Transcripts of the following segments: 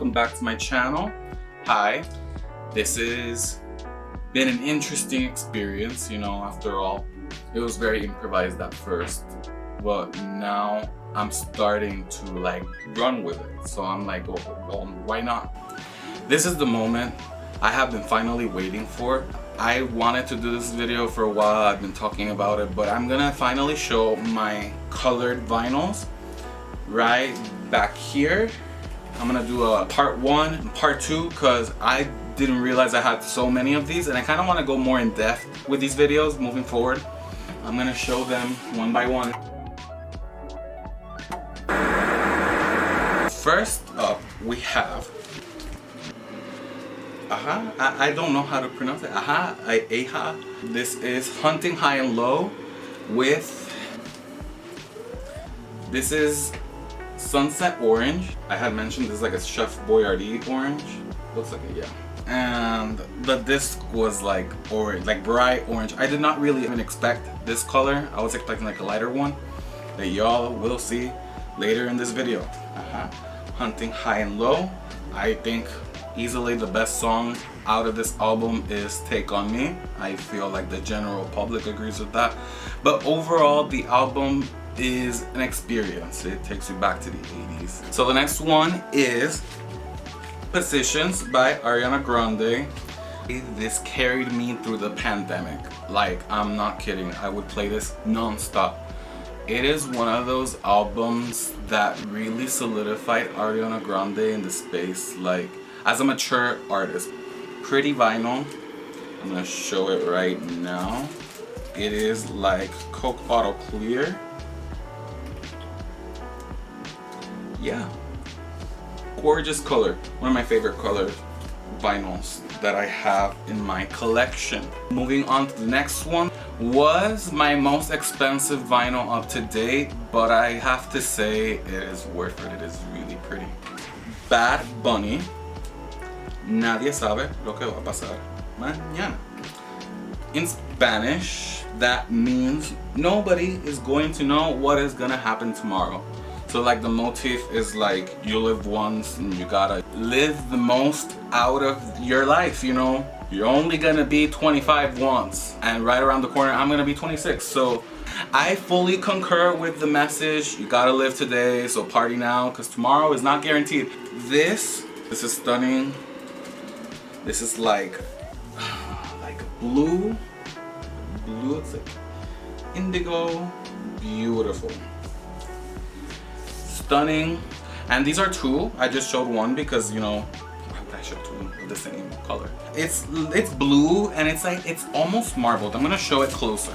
welcome back to my channel. Hi, this has been an interesting experience, you know, after all. It was very improvised at first, but now I'm starting to like run with it. So I'm like, well, why not? This is the moment I have been finally waiting for. I wanted to do this video for a while, I've been talking about it, but I'm gonna finally show my colored vinyls right back here. I'm gonna do a part 1 and part 2 because I didn't realize I had so many of these and I kind of want to go more in depth with these videos moving forward. I'm gonna show them one by one. First up we have I don't know how to pronounce it. Aha. This is Hunting High and Low with, this is Sunset Orange. I had mentioned this is like a Chef Boyardee orange. Looks like it, yeah. And the disc was like orange, like bright orange. I did not really even expect this color. I was expecting like a lighter one that y'all will see later in this video. Hunting High and Low. I think easily the best song out of this album is Take On Me. I feel like the general public agrees with that. But overall, the album is an experience. It takes you back to the 80s. So the next one is Positions by Ariana Grande. This carried me through the pandemic. Like, I'm not kidding. I would play this non-stop. It is one of those albums that really solidified Ariana Grande in the space, like, as a mature artist. Pretty vinyl. I'm gonna show it right now. It is like Coke bottle clear. Yeah, gorgeous color. One of my favorite color vinyls that I have in my collection. Moving on to the next one, was my most expensive vinyl up to date, but I have to say it is worth it. It is really pretty. Bad Bunny, Nadie sabe lo que va a pasar mañana. In Spanish, that means nobody is going to know what is gonna happen tomorrow. So like the motif is like, you live once and you gotta live the most out of your life, you know? You're only gonna be 25 once, and right around the corner I'm gonna be 26. So I fully concur with the message. You gotta live today, so party now, because tomorrow is not guaranteed. This is stunning. This is like blue, it's like indigo, beautiful. Stunning. And these are two. I just showed one because, you know, why would I show two of the same color? It's blue and it's like, it's almost marbled. I'm gonna show it closer.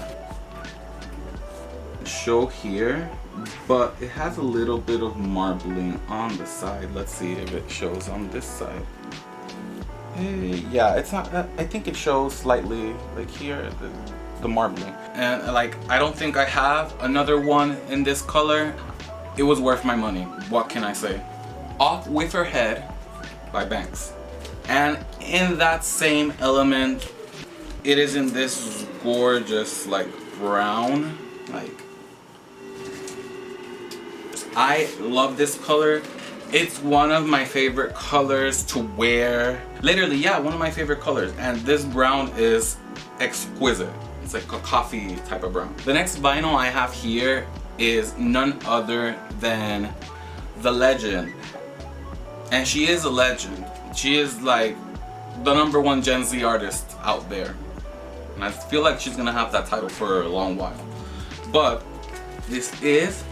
Show here, but it has a little bit of marbling on the side. Let's see if it shows on this side. Yeah, it's not, I think it shows slightly like here, the marbling. And like, I don't think I have another one in this color. It was worth my money. What can I say? Off With Her Head by Banks. And in that same element, it is in this gorgeous like brown. Like, I love this color. It's one of my favorite colors to wear. Literally, yeah, one of my favorite colors. And this brown is exquisite. It's like a coffee type of brown. The next vinyl I have here is none other than the legend. And she is a legend. She is like the #1 Gen Z artist out there. And I feel like she's gonna have that title for a long while. But this is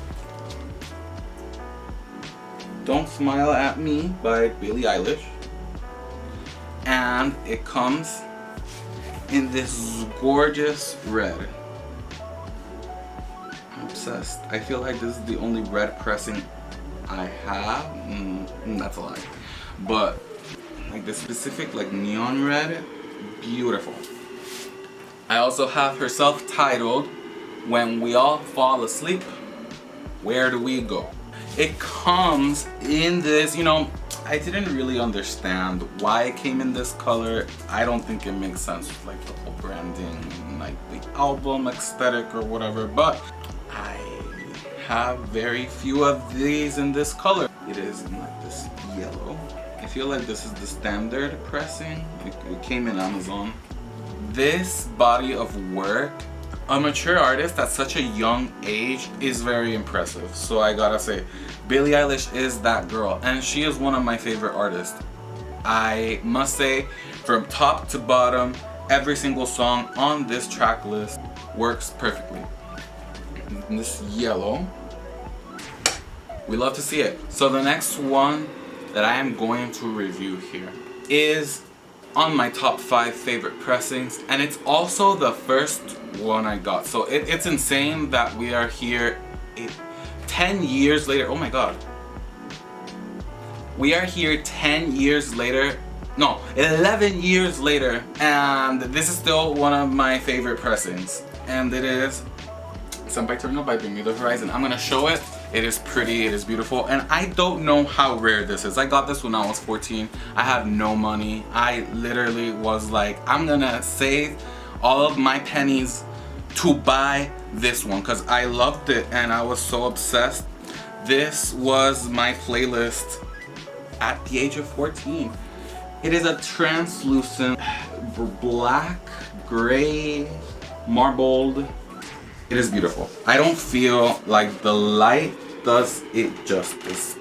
Don't Smile At Me by Billie Eilish. And it comes in this gorgeous red. I'm obsessed. I feel like this is the only red pressing I have. That's a lie. But like the specific like neon red, beautiful. I also have her self-titled When We All Fall Asleep, Where Do We Go? It comes in this, you know, I didn't really understand why it came in this color. I don't think it makes sense with like the whole branding, like the album aesthetic or whatever, but I have very few of these in this color. It is in like this yellow. It feel like this is the standard pressing. It came in Amazon. This body of work, a mature artist at such a young age is very impressive. So I gotta say, Billie Eilish is that girl, and she is one of my favorite artists. I must say, from top to bottom, every single song on this track list works perfectly. And this yellow, we love to see it. So the next one that I am going to review here is on my top 5 favorite pressings, and it's also the first one I got. So it's insane that we are here 10 years later. Oh my god. We are here 10 years later. No, 11 years later, and this is still one of my favorite pressings. And it is Sempiternal by Bring Me the Horizon. I'm gonna show it. It is pretty, it is beautiful, and I don't know how rare this is. I got this when I was 14. I had no money. I literally was like, I'm gonna save all of my pennies to buy this one because I loved it and I was so obsessed. This was my playlist at the age of 14. It is a translucent black, gray, marbled. It is beautiful. I don't feel like the light does it justice.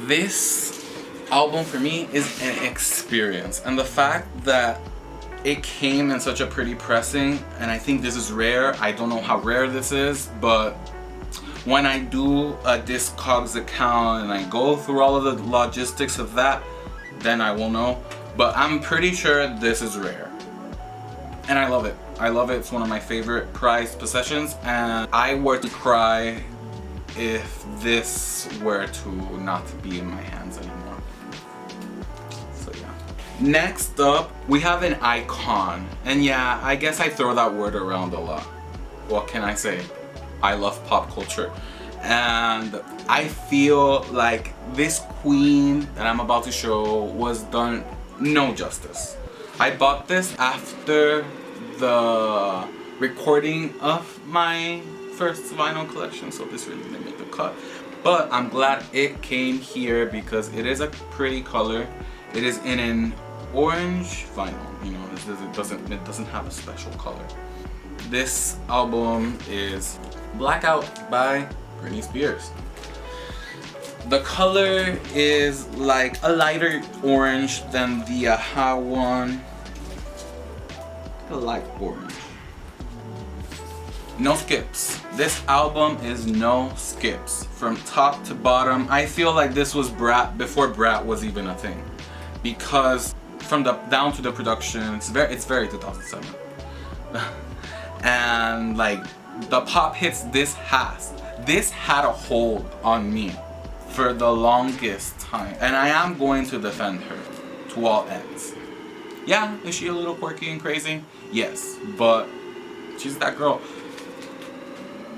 This album for me is an experience, and the fact that it came in such a pretty pressing, and I think this is rare. I don't know how rare this is, but when I do a Discogs account and I go through all of the logistics of that, then I will know. But I'm pretty sure this is rare. And I love it. I love it. It's one of my favorite prized possessions, and I were to cry if this were to not be in my hands anymore. So yeah. Next up, we have an icon. And yeah, I guess I throw that word around a lot. What can I say? I love pop culture. And I feel like this queen that I'm about to show was done no justice. I bought this after the recording of my first vinyl collection, so this really didn't make the cut. But I'm glad it came here because it is a pretty color. It is in an orange vinyl, you know, it doesn't have a special color. This album is Blackout by Britney Spears. The color is like a lighter orange than the Aha one. A light orange. No skips. This album is no skips. From top to bottom, I feel like this was Brat before Brat was even a thing. Because from the down to the production, it's very 2007. And like the pop hits this had a hold on me for the longest time, and I am going to defend her to all ends. Yeah, is she a little quirky and crazy? Yes, but she's that girl.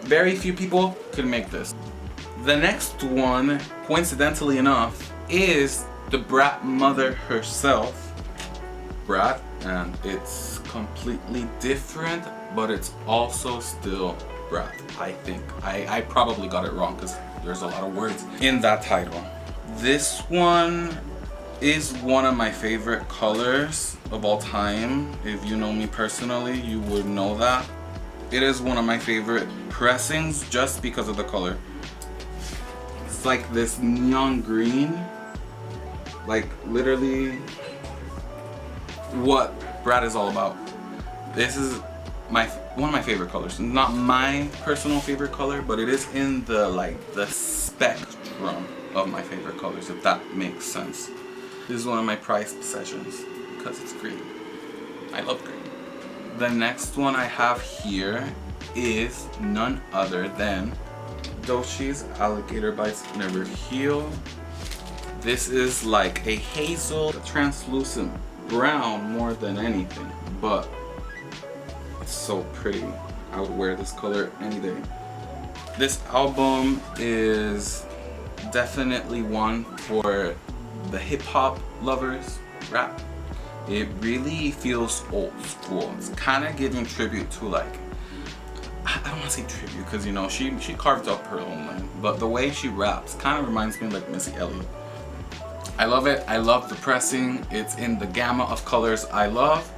Very few people could make this. The next one, coincidentally enough, is the Brat mother herself, Brat, and it's completely different, but it's also still Brat, I think. I probably got it wrong because there's a lot of words in that title. This one is one of my favorite colors of all time. If you know me personally, you would know that. It is one of my favorite pressings just because of the color. It's like this neon green, like literally what Brat is all about. This is one of my favorite colors. Not my personal favorite color, but it is in the spectrum of my favorite colors, if that makes sense. This is one of my prized possessions because it's green. I love green. The next one I have here is none other than Doechii's Alligator Bites Never Heal. This is like a hazel, translucent brown more than anything, but it's so pretty. I would wear this color any day. This album is definitely one for the hip hop lovers, rap. It really feels old school. It's kind of giving tribute to like, I don't want to say tribute because, you know, she carved up her own lane, but the way she raps kind of reminds me of like Missy Elliott. I love it. I love the pressing. It's in the gamma of colors I love.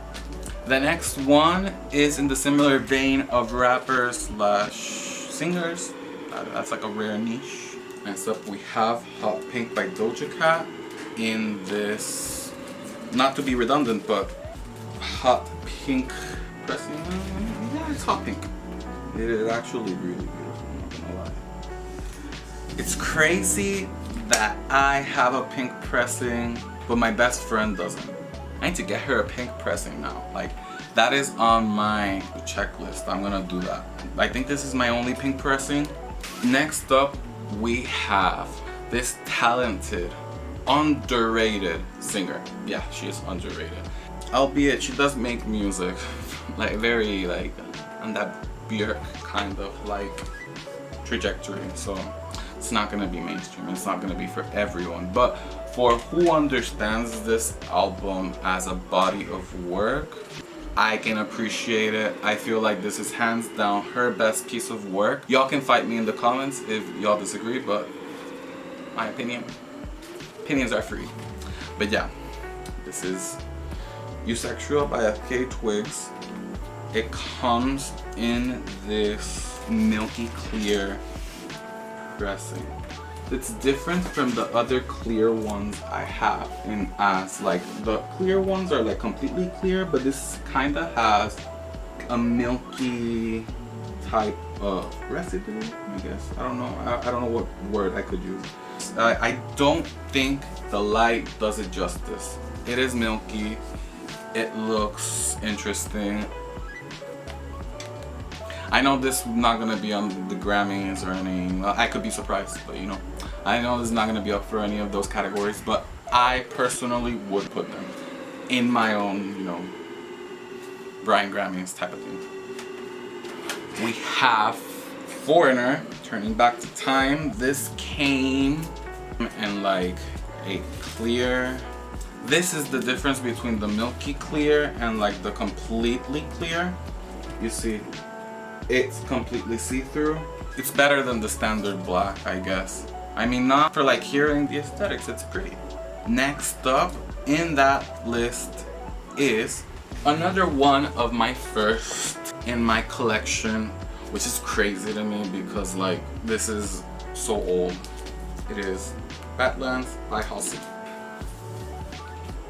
The next one is in the similar vein of rappers slash singers. That's like a rare niche. Next up we have Hot Pink by Doja Cat in this, not to be redundant, but hot pink pressing. Yeah, it's hot pink. It is actually really beautiful, I'm not gonna lie. It's crazy that I have a pink pressing, but my best friend doesn't. I need to get her a pink pressing now. Like, that is on my checklist. I'm gonna do that. I think this is my only pink pressing. Next up, we have this talented, underrated singer. Yeah, she is underrated. Albeit she does make music, like very like on that Björk kind of like trajectory. So it's not gonna be mainstream. It's not gonna be for everyone. But for who understands this album as a body of work, I can appreciate it. I feel like this is hands down her best piece of work. Y'all can fight me in the comments if y'all disagree, but my opinions are free. But yeah, this is EUSEXUA by FKA Twigs. It comes in this milky clear pressing. It's different from the other clear ones I have, in as like the clear ones are like completely clear, but this kind of has a milky type of residue, I guess. I don't know. I don't know what word I could use. I don't think the light does it justice. It is milky. It looks interesting. I know this is not gonna be on the Grammys or anything. Well, I could be surprised, but you know, I know this is not gonna be up for any of those categories. But I personally would put them in my own, you know, Brian Grammys type of thing. We have Foreigner, Turning Back to Time. This came in like a clear. This is the difference between the milky clear and like the completely clear. You see, it's completely see-through. It's better than the standard black, I guess. I mean, not for like hearing the aesthetics, it's pretty. Next up in that list is another one of my first in my collection, which is crazy to me because like this is so old. It is BADLANDS by Halsey.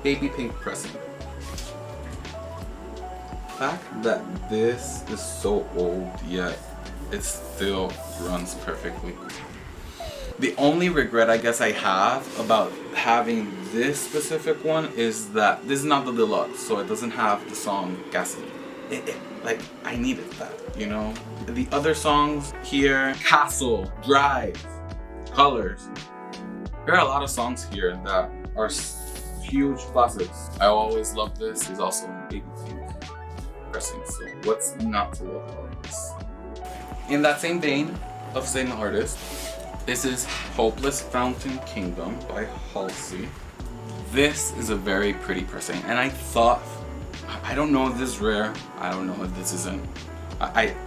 Baby pink pressing. The fact that this is so old yet it still runs perfectly. The only regret I guess I have about having this specific one is that this is not the deluxe, so it doesn't have the song Gasoline. Like, I needed that, you know? The other songs here, Castle, Drive, Colors. There are a lot of songs here that are huge classics. I always love this. It's also baby pink pressing, so what's not to love about this? In that same vein of same artist, this is Hopeless Fountain Kingdom by Halsey. This is a very pretty pressing, and I thought, I don't know if this is rare, I don't know if this isn't.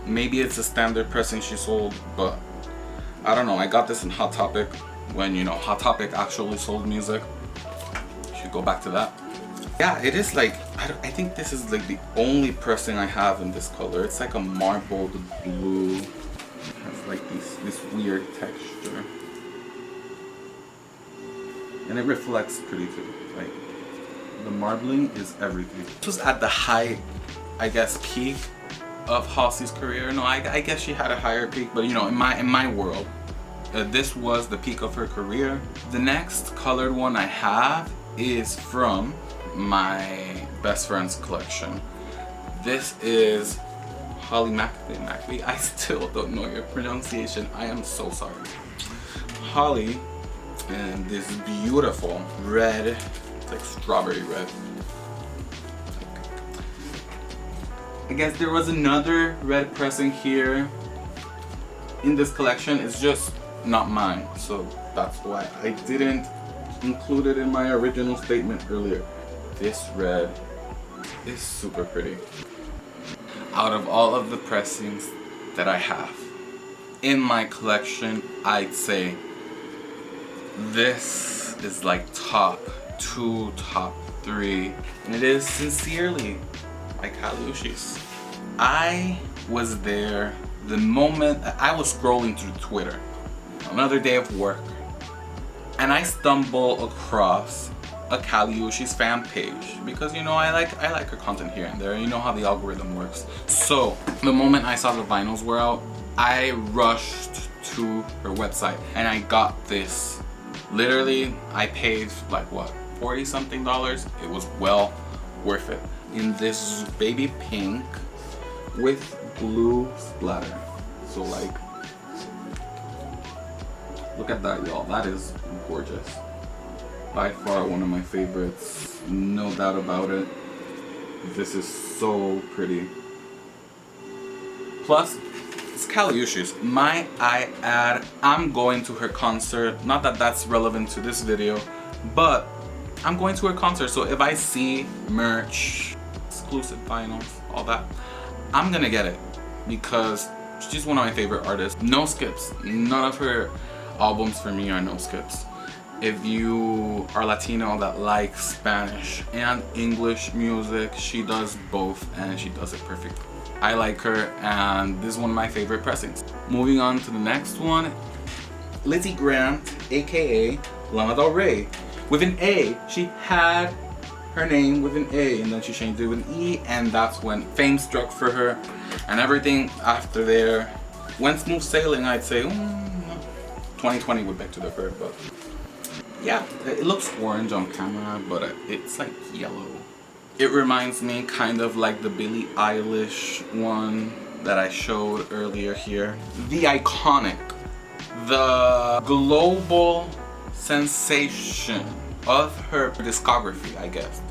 Maybe it's a standard pressing she sold, but I don't know. I got this in Hot Topic when, you know, Hot Topic actually sold music. Should go back to that. Yeah, it is like, I think this is like the only pressing I have in this color. It's like a marbled blue. It has like this weird texture. And it reflects pretty too. Like, the marbling is everything. This was at the height, I guess, peak of Halsey's career. No, I guess she had a higher peak, but you know, in my world, this was the peak of her career. The next colored one I have is from my best friend's collection. This is Macve. I still don't know your pronunciation. I am so sorry. Holly, and this beautiful red, it's like strawberry red. I guess there was another red pressing here in this collection. It's just not mine, so that's why I didn't include it in my original statement earlier. This red is super pretty. Out of all of the pressings that I have in my collection, I'd say this is like top 2, top 3, and it is Sincerely by Uchis. I was there the moment I was scrolling through Twitter, another day of work, and I stumble across a Uchis fan page because, you know, I like her content here and there. You know how the algorithm works. So the moment I saw the vinyls were out, I rushed to her website and I got this. Literally, I paid like what, $40 something. It was well worth it. In this baby pink with blue splatter. So like, look at that, y'all. That is gorgeous. By far one of my favorites, no doubt about it. This is so pretty. Plus, it's Uchis. Might I add, I'm going to her concert. Not that that's relevant to this video, but I'm going to her concert. So if I see merch, exclusive vinyls, all that, I'm gonna get it because she's one of my favorite artists. No skips. None of her albums for me are no skips. If you are Latino that likes Spanish and English music, she does both and she does it perfectly. I like her and this is one of my favorite pressings. Moving on to the next one, Lizzy Grande, aka Lana Del Rey. With an A, she had her name with an A and then she changed it with an E, and that's when fame struck for her and everything after there went smooth sailing. I'd say 2020 would beg to differ, but yeah, it looks orange on camera, but it's like yellow. It reminds me kind of like the Billie Eilish one that I showed earlier here. The iconic, the global sensation of her discography, I guess.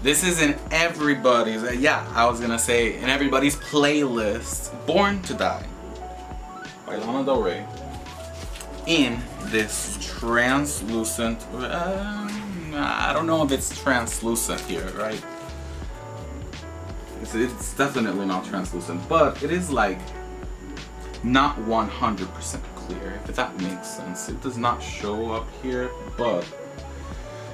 This is in everybody's, I was gonna say in everybody's playlist, Born to Die by Lana Del Rey. In this translucent, I don't know if it's translucent here, right? It's definitely not translucent, but it is like not 100% clear, if that makes sense. It does not show up here, but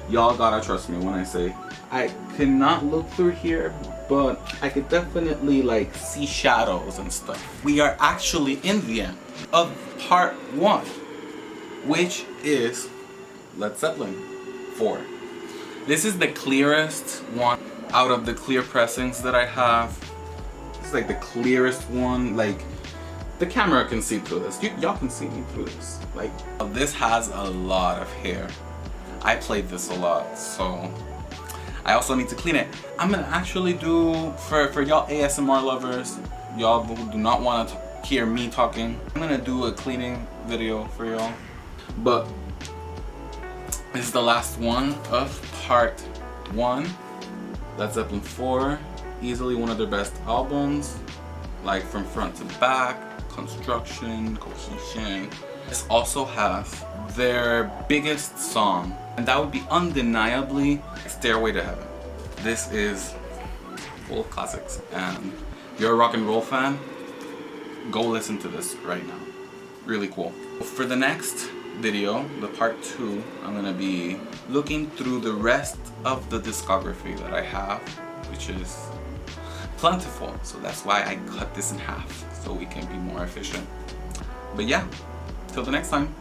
y'all gotta trust me when I say I cannot look through here, but I could definitely like see shadows and stuff. We are actually in the end of part 1, which is Zeppelin IV. This is the clearest one out of the clear pressings that I have. This is like the clearest one. Like the camera can see through this. Y'all can see me through this. Like this has a lot of hair. I played this a lot, so I also need to clean it. I'm gonna actually do, for y'all ASMR lovers, y'all who do not want to hear me talking, I'm gonna do a cleaning video for y'all. But this is the last one of part 1. Zeppelin IV, easily one of their best albums, like from front to back, construction, cohesion. This also has their biggest song, and that would be undeniably Stairway to Heaven. This is full of classics, and if you're a rock and roll fan, go listen to this right now. Really cool. For the next video, the part 2, I'm gonna be looking through the rest of the discography that I have, which is plentiful, so that's why I cut this in half so we can be more efficient. But yeah, till the next time.